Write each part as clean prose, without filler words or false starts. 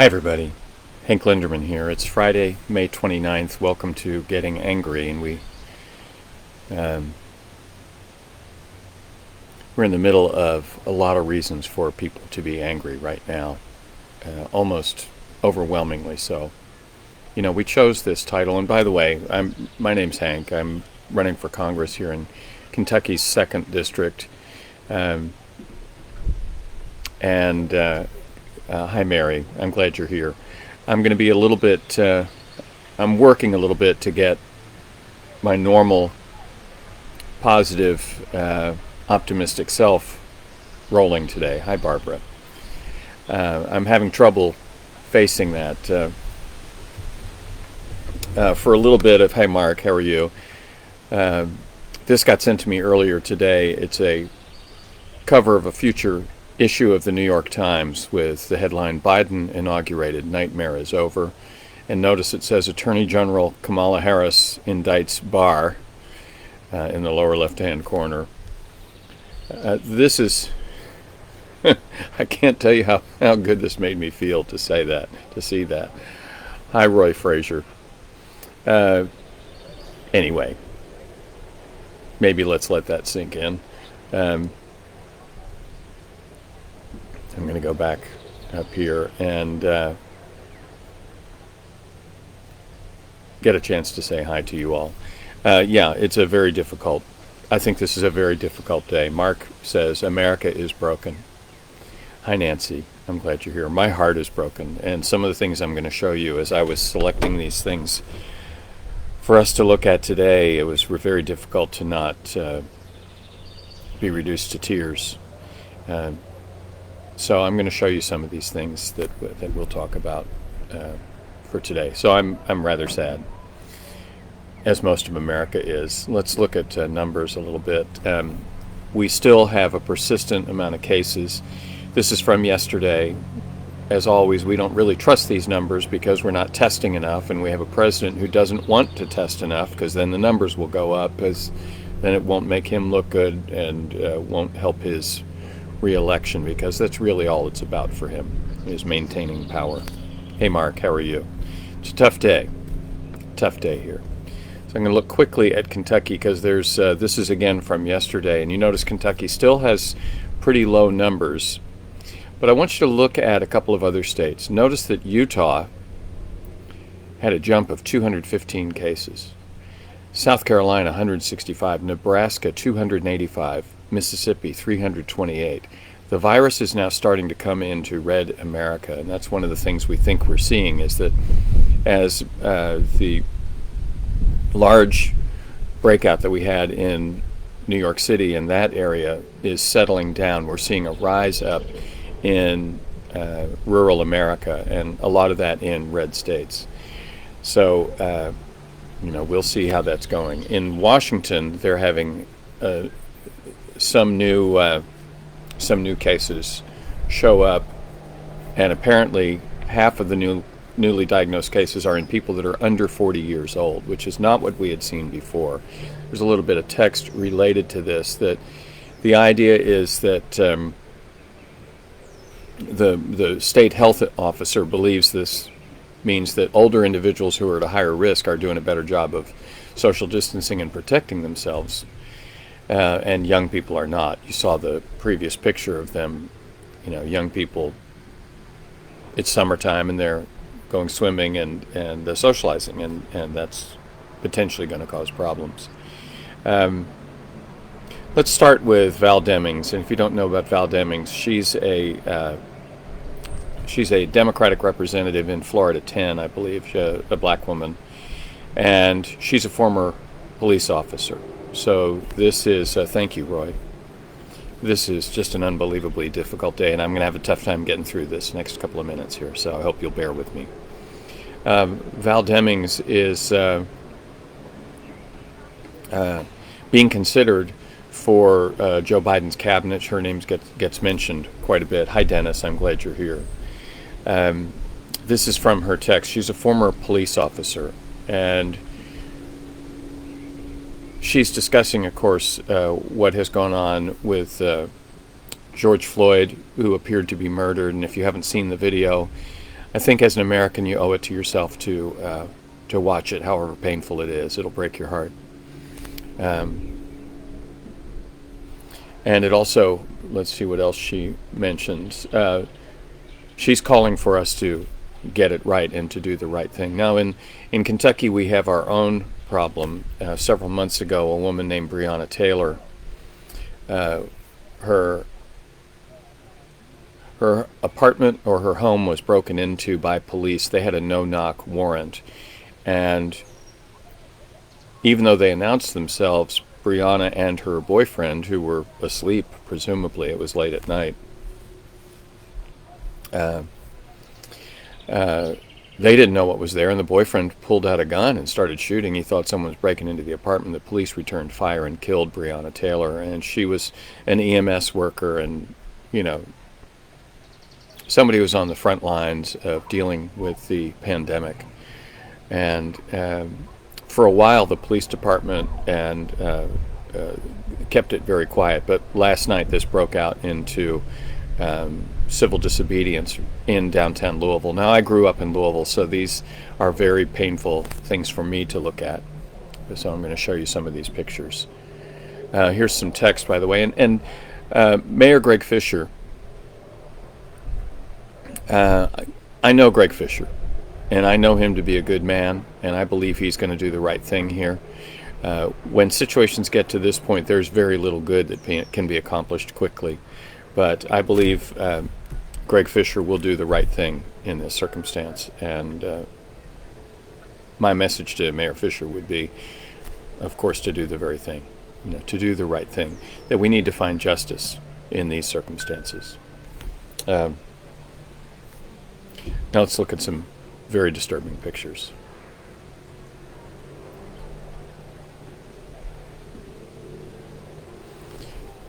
Hi everybody, Hank Linderman here. It's Friday, May 29th. Welcome to Getting Angry, and um, we're in the middle of a lot of reasons for people to be angry right now, almost overwhelmingly so. You know, we chose this title, and by the way, my name's Hank. I'm running for Congress here in Kentucky's 2nd District, um, and hi Mary, I'm glad you're here. I'm going to be a little bit, I'm working a little bit to get my normal, positive, optimistic self rolling today. Hi Barbara. I'm having trouble facing that. For a little bit of, hi Mark, how are you? This got sent to me earlier today. It's a cover of a future issue of the New York Times with the headline, Biden inaugurated, nightmare is over. And notice it says Attorney General Kamala Harris indicts Barr in the lower left-hand corner. This is, I can't tell you how good this made me feel to say that, to see that. Hi, Roy Frazier. Anyway, maybe let's let that sink in. I'm going to go back up here and get a chance to say hi to you all. Yeah, it's a very difficult, I think this is a very difficult day. Mark says, America is broken. Hi, Nancy. I'm glad you're here. My heart is broken. And some of the things I'm going to show you as I was selecting these things for us to look at today, it was very difficult to not be reduced to tears. So I'm going to show you some of these things that we'll talk about for today. So I'm rather sad, as most of America is. Let's look at numbers a little bit. We still have a persistent amount of cases. This is from yesterday. As always, we don't really trust these numbers because we're not testing enough, and we have a president who doesn't want to test enough because then the numbers will go up, because then it won't make him look good and won't help his re-election, because that's really all it's about for him, is maintaining power. Hey Mark, how are you? It's a tough day here. So I'm going to look quickly at Kentucky because there's this is again from yesterday, and you notice Kentucky still has pretty low numbers, but I want you to look at a couple of other states. Notice that Utah had a jump of 215 cases, South Carolina 165, Nebraska 285, Mississippi 328. The virus is now starting to come into red America, and that's one of the things we think we're seeing, is that as the large breakout that we had in New York City and that area is settling down, we're seeing a rise up in rural America, and a lot of that in red states. So we'll see how that's going. In Washington, they're having some new cases show up, and apparently half of the newly diagnosed cases are in people that are under 40 years old, which is not what we had seen before. There's a little bit of text related to this, that the idea is that the state health officer believes this means that older individuals who are at a higher risk are doing a better job of social distancing and protecting themselves. And young people are not. You saw the previous picture of them, young people, it's summertime and they're going swimming and socializing, and that's potentially going to cause problems. Let's start with Val Demings. And if you don't know about Val Demings, she's a Democratic representative in Florida 10, I believe, a black woman, and she's a former police officer. So this is, thank you, Roy. This is just an unbelievably difficult day, and I'm going to have a tough time getting through this next couple of minutes here, so I hope you'll bear with me. Val Demings is being considered for Joe Biden's cabinet. Her name gets mentioned quite a bit. Hi, Dennis. I'm glad you're here. This is from her text. She's a former police officer, and she's discussing, of course, what has gone on with George Floyd, who appeared to be murdered. And if you haven't seen the video, I think as an American, you owe it to yourself to watch it, however painful it is. It'll break your heart. And it also, let's see what else she mentions. She's calling for us to get it right and to do the right thing. Now, in Kentucky, we have our own problem. Several months ago, a woman named Breonna Taylor, her apartment or her home was broken into by police. They had a no-knock warrant. And even though they announced themselves, Breonna and her boyfriend, who were asleep, presumably, it was late at night, they didn't know what was there, and the boyfriend pulled out a gun and started shooting. He thought someone was breaking into the apartment. The police returned fire and killed Breonna Taylor, and she was an EMS worker and, somebody who was on the front lines of dealing with the pandemic. And for a while, the police department and kept it very quiet. But last night, this broke out into civil disobedience in downtown Louisville. Now, I grew up in Louisville, so these are very painful things for me to look at. So I'm going to show you some of these pictures. Here's some text, by the way. And Mayor Greg Fisher, I know Greg Fisher, and I know him to be a good man, and I believe he's going to do the right thing here. When situations get to this point, there's very little good that can be accomplished quickly. But I believe Greg Fisher will do the right thing in this circumstance. And my message to Mayor Fisher would be, of course, to do the very thing, to do the right thing, that we need to find justice in these circumstances. Now let's look at some very disturbing pictures.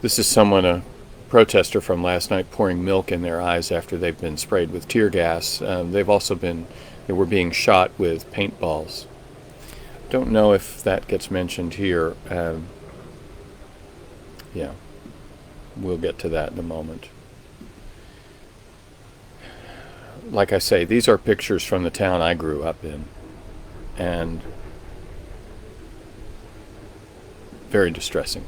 This is someone, a protester from last night, pouring milk in their eyes after they've been sprayed with tear gas. They were being shot with paintballs. Don't know if that gets mentioned here. Yeah, we'll get to that in a moment. Like I say, these are pictures from the town I grew up in, and very distressing.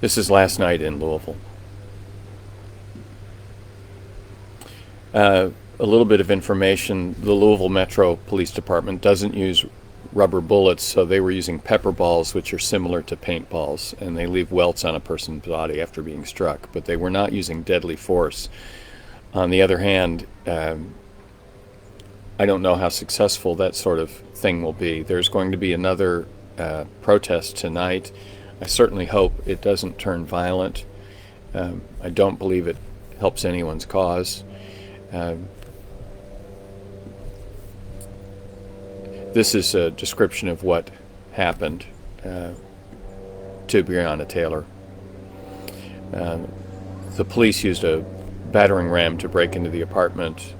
This is last night in Louisville. A little bit of information. The Louisville Metro Police Department doesn't use rubber bullets, so they were using pepper balls, which are similar to paintballs, and they leave welts on a person's body after being struck, but they were not using deadly force. On the other hand, I don't know how successful that sort of thing will be. There's going to be another protest tonight. I certainly hope it doesn't turn violent. I don't believe it helps anyone's cause. This is a description of what happened to Breonna Taylor. The police used a battering ram to break into the apartment,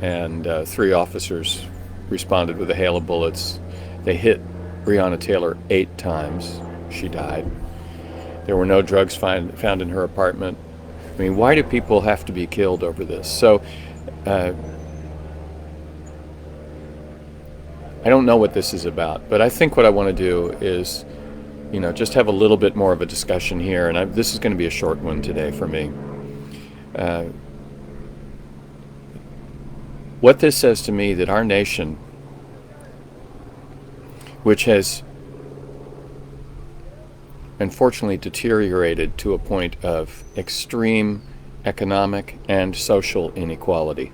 and 3 officers responded with a hail of bullets. They hit Breonna Taylor 8 times. She died. There were no drugs found in her apartment. I mean, why do people have to be killed over this? So, I don't know what this is about, but I think what I want to do is, just have a little bit more of a discussion here, and this is going to be a short one today for me. What this says to me, that our nation, which has unfortunately deteriorated to a point of extreme economic and social inequality.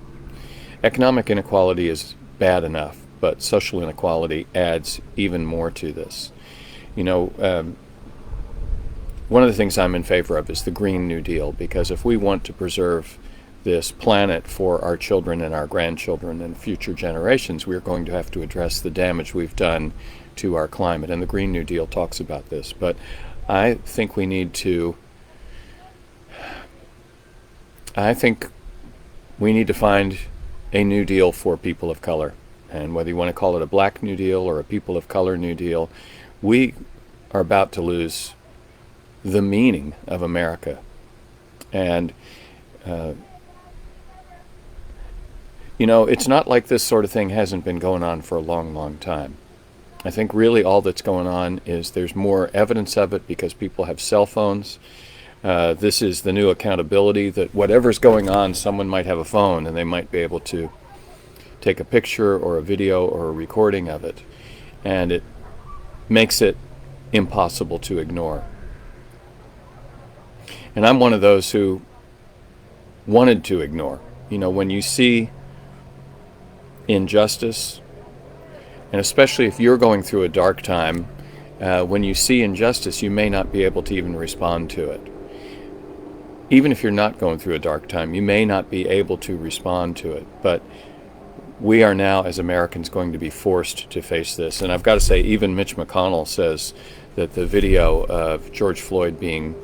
Economic inequality is bad enough, but social inequality adds even more to this. One of the things I'm in favor of is the Green New Deal, because if we want to preserve this planet for our children and our grandchildren and future generations, we're going to have to address the damage we've done to our climate. And the Green New Deal talks about this. But I think we need to find a New Deal for people of color. And whether you want to call it a Black New Deal or a people of color New Deal, we are about to lose the meaning of America. And, it's not like this sort of thing hasn't been going on for a long, long time. I think really all that's going on is there's more evidence of it because people have cell phones. This is the new accountability that whatever's going on, someone might have a phone and they might be able to take a picture or a video or a recording of it. And it makes it impossible to ignore. And I'm one of those who wanted to ignore. When you see injustice, and especially if you're going through a dark time, when you see injustice, you may not be able to even respond to it. Even if you're not going through a dark time, you may not be able to respond to it. But we are now, as Americans, going to be forced to face this. And I've got to say, even Mitch McConnell says that the video of George Floyd being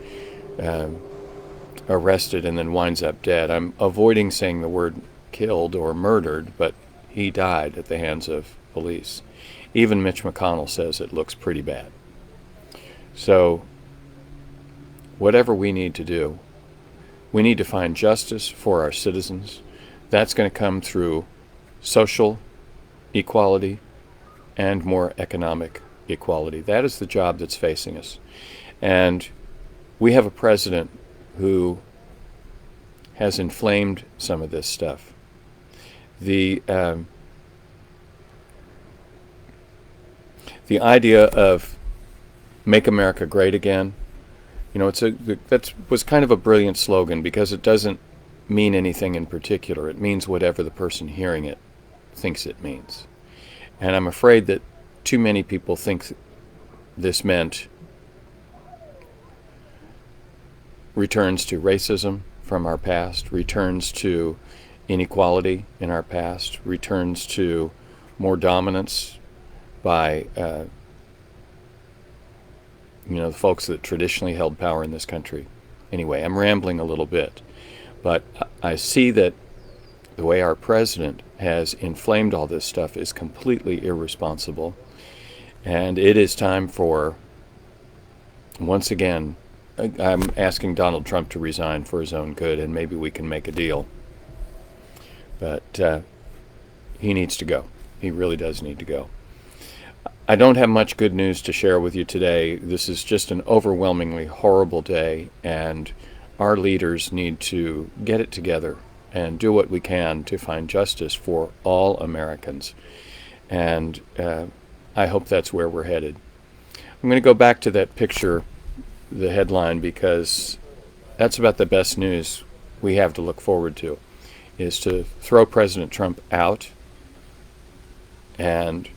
arrested and then winds up dead, I'm avoiding saying the word killed or murdered, but he died at the hands of police. Even Mitch McConnell says it looks pretty bad. So whatever we need to do, we need to find justice for our citizens. That's going to come through social equality and more economic equality. That is the job that's facing us. And we have a president who has inflamed some of this stuff. The idea of make America great again, that was kind of a brilliant slogan because it doesn't mean anything in particular. It means whatever the person hearing it thinks it means. And I'm afraid that too many people think this meant returns to racism from our past, returns to inequality in our past, returns to more dominance by the folks that traditionally held power in this country. Anyway, I'm rambling a little bit, but I see that the way our president has inflamed all this stuff is completely irresponsible, and it is time for, once again, I'm asking Donald Trump to resign for his own good, and maybe we can make a deal. But he needs to go. He really does need to go. I don't have much good news to share with you today. This is just an overwhelmingly horrible day, and our leaders need to get it together and do what we can to find justice for all Americans. And I hope that's where we're headed. I'm going to go back to that picture, the headline, because that's about the best news we have to look forward to, is to throw President Trump out and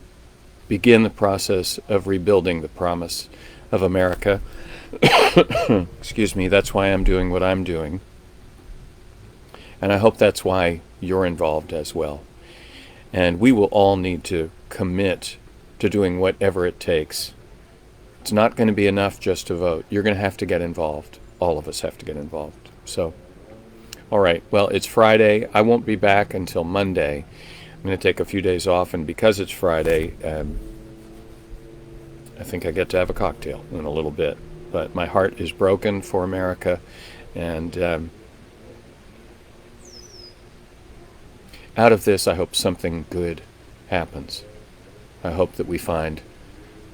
begin the process of rebuilding the promise of America. Excuse me, that's why I'm doing what I'm doing. And I hope that's why you're involved as well. And we will all need to commit to doing whatever it takes. It's not going to be enough just to vote. You're going to have to get involved. All of us have to get involved. So, all right, well, it's Friday. I won't be back until Monday. I'm going to take a few days off, and because it's Friday, I think I get to have a cocktail in a little bit. But my heart is broken for America, and out of this, I hope something good happens. I hope that we find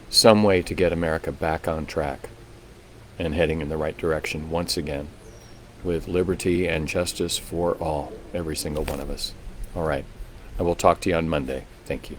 some way to get America back on track and heading in the right direction once again, with liberty and justice for all, every single one of us. All right. I will talk to you on Monday. Thank you.